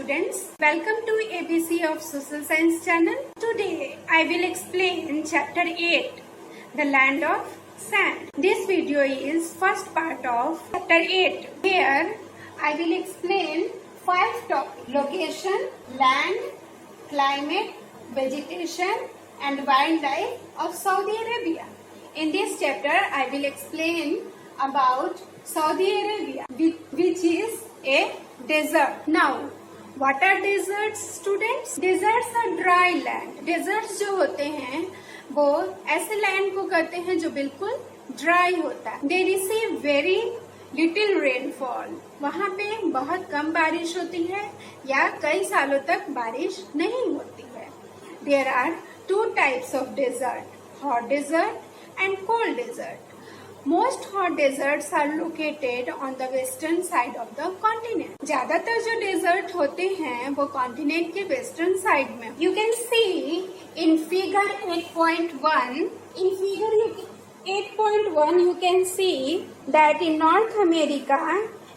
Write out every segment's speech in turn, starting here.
students, welcome to ABC of Social Science channel. Today I will explain chapter 8, the land of sand. This video is first part of chapter 8. Here I will explain 5 topics: location, land, climate, vegetation and wildlife of Saudi Arabia. In this chapter I will explain about Saudi Arabia, which is a desert. Now, what are deserts, students? Deserts are dry land. Deserts जो होते हैं वो ऐसे land को कहते हैं जो बिल्कुल ड्राई होता है. They receive very little rainfall. वहाँ पे बहुत कम बारिश होती है या कई सालों तक बारिश नहीं होती है. There are 2 types of desert: hot desert and cold desert. Most hot deserts are located on the western side of the continent. ज्यादातर जो डेजर्ट होते हैं वो कॉन्टिनेंट के वेस्टर्न साइड में. You can see in figure 8.1. In figure 8.1 you can see that in North America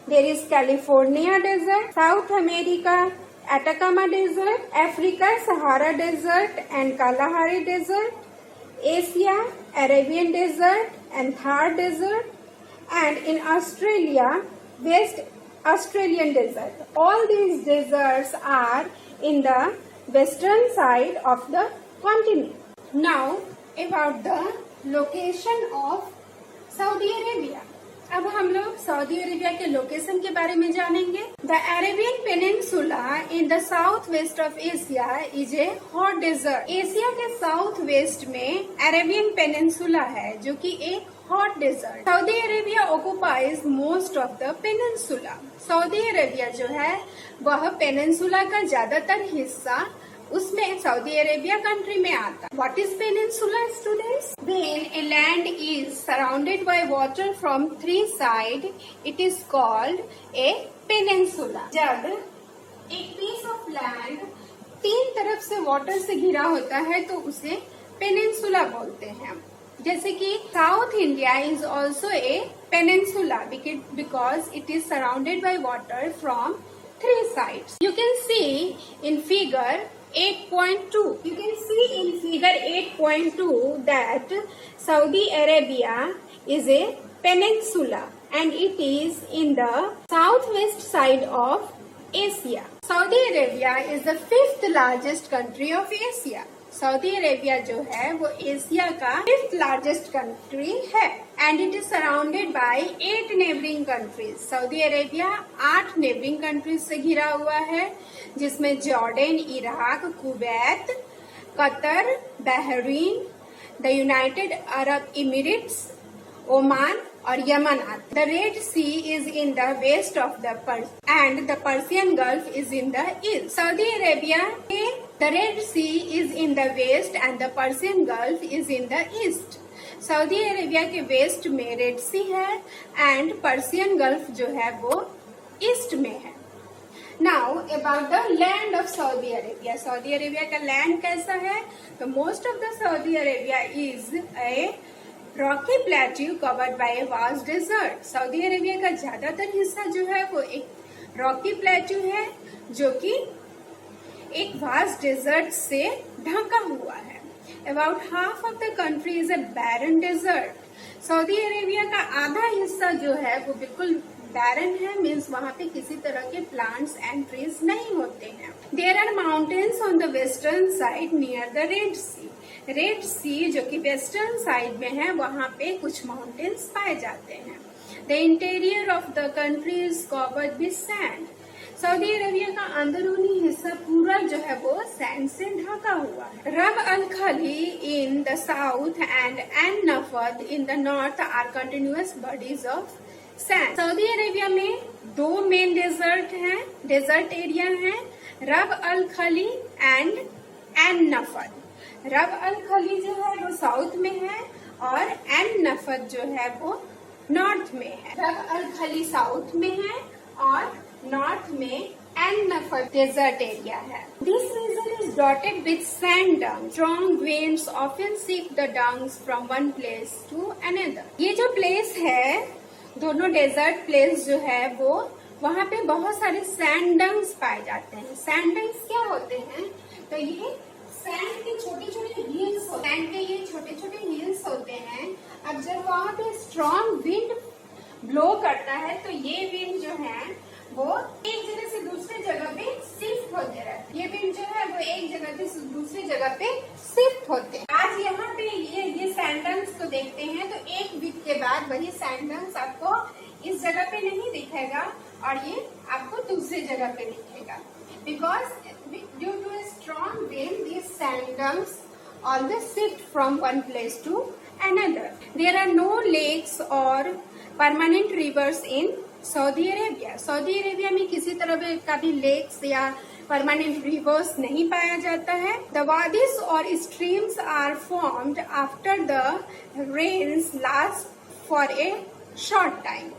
there is California desert, South America Atacama desert, Africa Sahara desert and Kalahari desert, Asia Arabian desert and Thar desert, and in Australia West Australian desert. All these deserts are in the western side of the continent. Now about the location of Saudi Arabia. अब हम लोग Saudi Arabia के location के बारे में जानेंगे. The Arabian peninsula in the south west of Asia is a hot desert. Asia के south west में अरेबियन पेनिनसुला है जो कि एक hot desert. Saudi Arabia occupies most of the peninsula. Saudi Arabia जो है वह पेनिनसुला का ज्यादातर हिस्सा उसमें सऊदी अरेबिया कंट्री में आता. What is peninsula, students? When a land is surrounded by water from 3 sides, it is called a peninsula. जब एक piece of land 3 तरफ से वाटर से घिरा होता है तो उसे पेनिनसुला बोलते हैं. जैसे कि south India is also a peninsula because it is surrounded by water from 3 sides. You can see in figure 8.2. You can see in figure 8.2 that Saudi Arabia is a peninsula and it is in the southwest side of Asia. Saudi Arabia is the 5th largest country of Asia. Saudi Arabia जो है वो Asia का 5th largest country है and it is surrounded by 8 neighbouring countries. Saudi Arabia 8 neighbouring countries से घिरा हुआ है जिसमें Jordan, Iraq, Kuwait, Qatar, Bahrain, the United Arab Emirates, Oman और यमन आते. The red sea is in the west of the and the Persian gulf is in the east. Saudi Arabia के the red sea is in the west and the Persian gulf is in the east. Saudi Arabia के west में red sea है and Persian gulf जो है वो east में है. Now about the land of Saudi Arabia. Saudi Arabia का land कैसा है? तो most of the Saudi Arabia is a rocky plateau covered by a vast desert. Saudi Arabia का ज्यादातर हिस्सा जो है वो एक रॉकी प्लेट्यू है जो कि एक वास्ट डेजर्ट से ढका हुआ है. About half of the country is a barren desert. Saudi Arabia का आधा हिस्सा जो है वो बिल्कुल बैरन है, मीन्स वहाँ पे किसी तरह के प्लांट्स एंड ट्रीज नहीं होते हैं. There are mountains on the western side near the red sea. Red sea जो कि वेस्टर्न साइड में है वहाँ पे कुछ माउंटेन्स पाए जाते हैं. The interior of the country is covered with sand. Saudi Arabia का अंदरूनी हिस्सा पूरा जो है वो सैंड से ढका हुआ है. Rub al Khali in the south and An Nafud in the north are continuous bodies of sand. Saudi Arabia में 2 मेन डेजर्ट एरिया हैं, रब अल खली एंड एन नफद. रब अल खली जो है वो साउथ में है और एन नफद जो है वो नॉर्थ में है. रब अल खली साउथ में है और नॉर्थ में एन नफद डेजर्ट एरिया है. This region is dotted with sand dunes. Strong winds often seek the dungs from one place to another. ये जो प्लेस है, दोनों डेजर्ट प्लेस जो है वो वहाँ पे बहुत सारे सैंडंग्स पाए जाते हैं। सैंडंग्स क्या होते हैं? तो ये सैंड के छोटे छोटे हिल्स, सैंड के ये छोटे छोटे हिल्स होते हैं। अब जब वहाँ पे स्ट्रॉन्ग विंड ब्लो करता है तो ये विंड जो है वो एक जगह से दूसरे जगह पे शिफ्ट होते रहते हैं। ये विंड जो है वो एक जगह से दूसरी जगह पे शिफ्ट होते हैं। आज यहाँ पे ये सैंडल्स को देखते हैं तो एक वीक के बाद वही सैंडल्स आपको इस जगह पे नहीं दिखेगा और ये आपको दूसरी जगह पे दिखेगा, because due to a strong wind these sandals always shift from one place to another. There are no lakes or permanent rivers in Saudi Arabia. Saudi Arabia में किसी तरह का भी लेक्स या परमानेंट रिवर्स नहीं पाया जाता है। द वादिस और streams are formed after the rains last for a short time.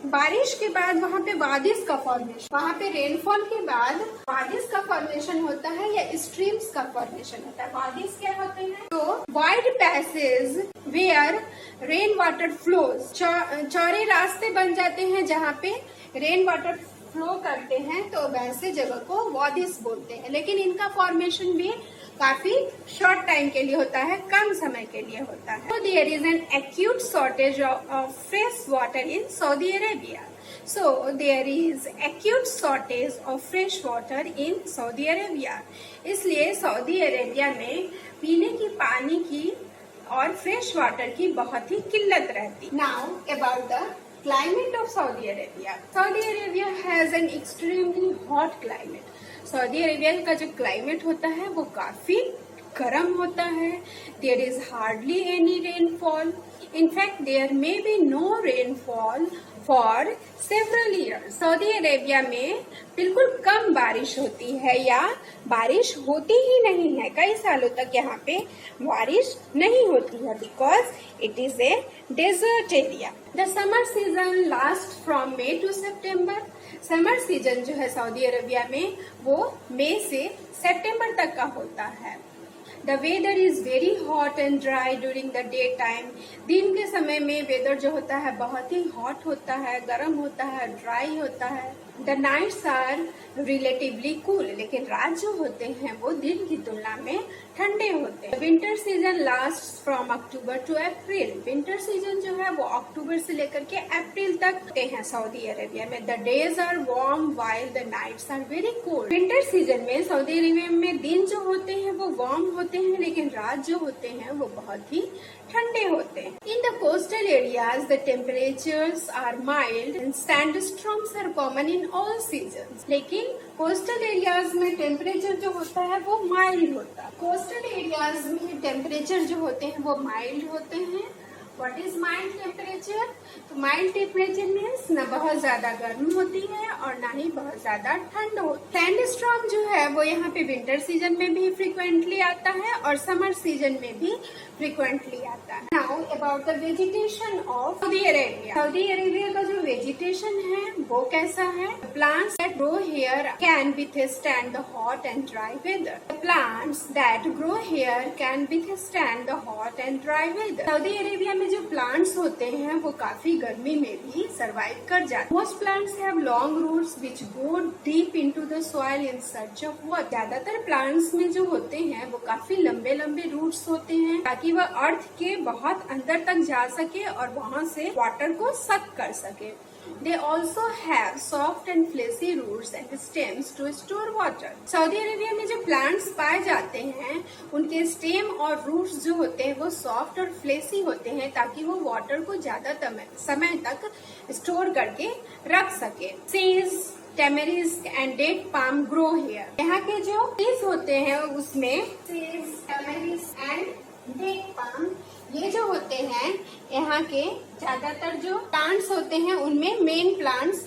बारिश के बाद वहाँ पे वादिस का फॉर्मेशन, वहाँ पे रेनफॉल के बाद वादिस का फॉर्मेशन होता है या स्ट्रीम्स का फॉर्मेशन होता है। वादिस क्या होते हैं? तो wide passage where rain water flows, चौड़े रास्ते बन जाते हैं जहाँ पे रेन वाटर फ्लो करते हैं, तो वैसे जगह को वादिस बोलते हैं। लेकिन इनका फॉर्मेशन भी काफी शॉर्ट टाइम के लिए होता है, कम समय के लिए होता है। So there is an acute shortage of fresh water in Saudi Arabia. So there is acute shortage of fresh water in Saudi Arabia. इसलिए सऊदी अरेबिया में पीने की पानी की और फ्रेश वाटर की बहुत ही किल्लत रहती। Now about the climate of Saudi Arabia. Saudi Arabia has an extremely hot climate. Saudi Arabia का जो क्लाइमेट होता है वो काफी गर्म होता है। There is hardly any rainfall, in fact there may be no rainfall for several years. Saudi Arabia में बिल्कुल कम बारिश होती है या बारिश होती ही नहीं है। कई सालों तक यहाँ पे बारिश नहीं होती है, because it is a desert area. The summer season last from May to September. Summer season जो है सऊदी अरेबिया में वो मई से सितंबर तक का होता है। The weather is very hot and dry during the day time. दिन के समय में वेदर जो होता है बहुत ही हॉट होता है, गर्म होता है, ड्राई होता है। The nights are relatively cool. लेकिन रात जो होते हैं वो दिन की तुलना में ठंडे होते हैं। Winter season last from October to April. Winter season जो है वो अक्टूबर से लेकर के अप्रैल तक होते हैं सऊदी अरेबिया में। The days are warm while the nights are very cold. Winter season में सऊदी अरेबिया में दिन जो होते हैं वो वार्म होते हैं, लेकिन रात जो होते हैं वो बहुत ही ठंडे होते हैं। In the coastal areas the temperatures are mild and sandstorms are common in all seasons. लेकिन कोस्टल एरियाज में टेम्परेचर जो होता है वो माइल्ड होता है। कोस्टल एरियाज में टेम्परेचर जो होते हैं वो माइल्ड होते हैं। What is mild temperature? तो माइल्ड टेम्परेचर मीन्स न बहुत ज्यादा गर्म होती है और न ही बहुत ज्यादा ठंड होती है। सैंडस्टॉर्म जो है वो यहाँ पे विंटर सीजन में भी फ्रिक्वेंटली आता है और समर सीजन में भी फ्रिक्वेंटली आता है। Now about the vegetation of Saudi Arabia. Saudi Arabia का जो वेजिटेशन है वो कैसा है? Plants that grow here can withstand the hot and dry weather. Plants that grow here can withstand the hot and dry weather. Saudi Arabia में जो plants होते हैं वो काफी गर्मी में भी सरवाइव कर जाते हैं। Most plants have long roots which go deep into the soil in search of water. ज्यादातर प्लांट्स में जो होते हैं वो काफी लंबे लंबे रूट्स होते हैं ताकि वह अर्थ के बहुत अंदर तक जा सके और वहाँ से वाटर को सक कर सके। They also have soft and fleshy roots and stems to store water. Saudi Arabia में जो प्लांट्स पाए जाते हैं उनके स्टेम और रूट्स जो होते हैं वो सॉफ्ट और फ्लेसी होते हैं ताकि वो वाटर को ज्यादा समय तक स्टोर करके रख सके। Trees, tamarisk and date palm grow here. यहाँ के जो ट्रीज होते हैं उसमें trees, tamarisk and date palm ये जो होते हैं यहाँ के ज्यादातर जो प्लांट्स होते हैं उनमें main plants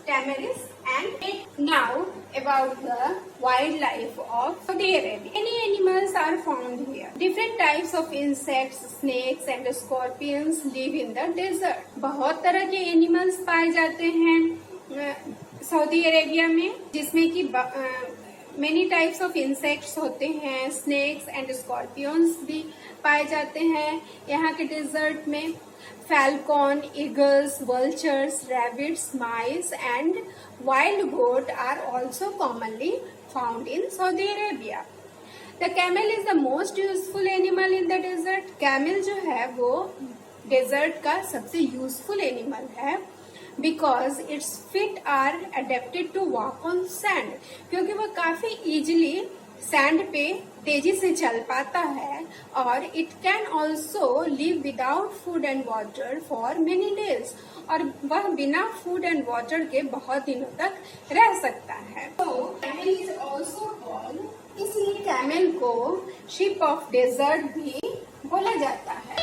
tamarisk and date. Now about the wildlife of Saudi Arabia. Many animals are found here. Different types of insects, snakes and scorpions live in the desert. बहुत तरह के एनिमल्स पाए जाते हैं सऊदी अरेबिया में, जिसमें कि many types of insects होते हैं, स्नेक्स एंड स्कॉर्पियंस भी पाए जाते हैं यहाँ के डेजर्ट में। Falcon, eagles, vultures, rabbits, mice and wild goat are also commonly found in Saudi Arabia. The camel is the most useful animal in the desert. Camel जो है वो डेजर्ट का सबसे यूजफुल एनिमल है because its feet are adapted to walk on sand, क्योंकि वो काफी easily sand पे तेजी से चल पाता है और it can also live without food and water for many days, और वह बिना फूड एंड वाटर के बहुत दिनों तक रह सकता है। तो कैमल इज ऑल्सो कॉल्ड, इसलिए कैमल को शिप ऑफ डेजर्ट भी बोला जाता है।